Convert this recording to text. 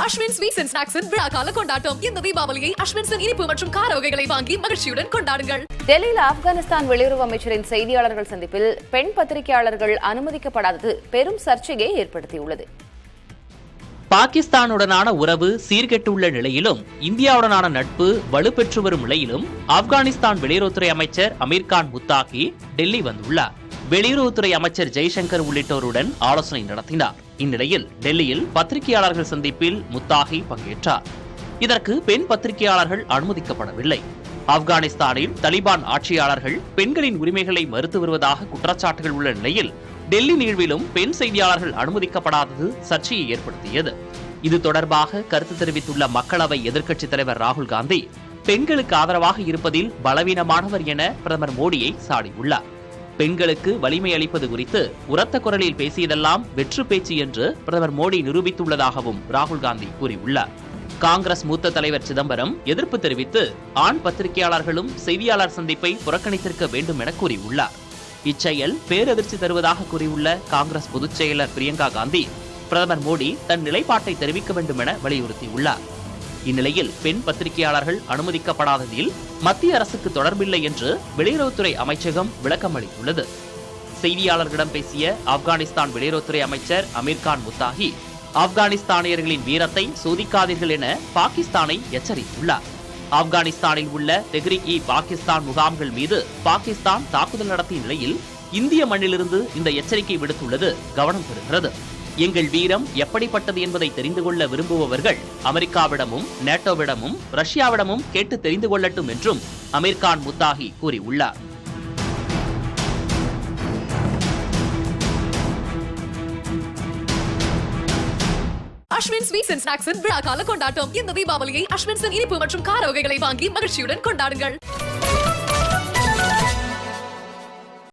Ashwin sweets and ஸ்நாக்ஸின் விழாக்கால கொண்டாட்டம். இந்த தீபாவளியை அஸ்வின்ஸின் இனிப்பு மற்றும் கார வகைகளை வாங்கி மகிழ்ச்சியுடன் கொண்டாடுங்கள். டெல்லியில் ஆப்கானிஸ்தான் வெளியுறவு அமைச்சரின் செய்தியாளர்கள் சந்திப்பில் பெண் பத்திரிகையாளர்கள் அனுமதிக்கப்படாதது பெரும் சர்ச்சையை ஏற்படுத்தியுள்ளது. பாகிஸ்தானுடனான உறவு சீர்கெட்டுள்ள நிலையிலும் இந்தியாவுடனான நட்பு வலுப்பெற்று வரும் நிலையிலும் ஆப்கானிஸ்தான் வெளியுறவுத்துறை அமைச்சர் அமீர்கான் முத்தாகி டெல்லி வந்துள்ளார். வெளியுறவுத்துறை அமைச்சர் ஜெய்சங்கர் உள்ளிட்டோருடன் ஆலோசனை நடத்தினார். இந்நிலையில் டெல்லியில் பத்திரிகையாளர்கள் சந்திப்பில் முத்தாகி பங்கேற்றார். இதற்கு பெண் பத்திரிகையாளர்கள் அனுமதிக்கப்படவில்லை. ஆப்கானிஸ்தானில் தலிபான் ஆட்சியாளர்கள் பெண்களின் உரிமைகளை மறுத்து வருவதாக குற்றச்சாட்டுகள் உள்ள நிலையில் டெல்லி நீழ்விலும் பெண் செய்தியாளர்கள் அனுமதிக்கப்படாதது சர்ச்சையை ஏற்படுத்தியது. இது தொடர்பாக கருத்து தெரிவித்துள்ள மக்களவை எதிர்க்கட்சித் தலைவர் ராகுல் காந்தி பெண்களுக்கு ஆதரவாக இருப்பதில் பலவீனமானவர் என பிரதமர் மோடியை சாடியுள்ளார். பெண்களுக்கு வலிமை அளிப்பது குறித்து உரத்த குரலில் பேசியதெல்லாம் வெற்று பேச்சு என்று பிரதமர் மோடி நிரூபித்துள்ளதாகவும் ராகுல் காந்தி கூறியுள்ளார். காங்கிரஸ் மூத்த தலைவர் சிதம்பரம் எதிர்ப்பு தெரிவித்து ஆண் பத்திரிகையாளர்களும் செய்தியாளர் சந்திப்பை புறக்கணித்திருக்க வேண்டும் என கூறியுள்ளார். இச்செயல் பேரதிர்ச்சி தருவதாக கூறியுள்ள காங்கிரஸ் பொதுச் செயலர் பிரியங்கா காந்தி பிரதமர் மோடி தன் நிலைப்பாட்டை தெரிவிக்க வேண்டும் என வலியுறுத்தியுள்ளார். இந்நிலையில் பெண் பத்திரிகையாளர்கள் அனுமதிக்கப்படாததில் மத்திய அரசுக்கு தொடர்பில்லை என்று வெளியுறவுத்துறை அமைச்சகம் விளக்கம் அளித்துள்ளது. செய்தியாளர்களிடம் பேசிய ஆப்கானிஸ்தான் வெளியுறவுத்துறை அமைச்சர் அமீர்கான் முத்தாகி ஆப்கானிஸ்தானியர்களின் வீரத்தை சோதிக்காதீர்கள் என பாகிஸ்தானை எச்சரித்துள்ளார். ஆப்கானிஸ்தானில் உள்ள தெஹ்ரிக்-இ-பாகிஸ்தான் முகாம்கள் மீது பாகிஸ்தான் தாக்குதல் நடத்திய நிலையில் இந்திய மண்ணிலிருந்து இந்த எச்சரிக்கை விடுத்துள்ளது கவனம் பெறுகிறது. எங்கள் வீரம் எப்படிப்பட்டது என்பதை தெரிந்து கொள்ள விரும்புபவர்கள் அமெரிக்காவிடமும் நேட்டோவிடமும் ரஷ்யாவிடமும் கேட்டு தெரிந்து கொள்ளட்டும் என்றும் அமீர்கான் முத்தாகி கூறியுள்ளார். அஸ்வின் ஸ்வீட்ஸ் அண்ட் ஸ்நாக்ஸின் விழாக்கால கொண்டாட்டம். இந்த தீபாவளியை அஸ்வின்ஸின் இனிப்பு மற்றும் கார வகைகளை வாங்கி மகிழ்ச்சியுடன் கொண்டாடுங்கள்.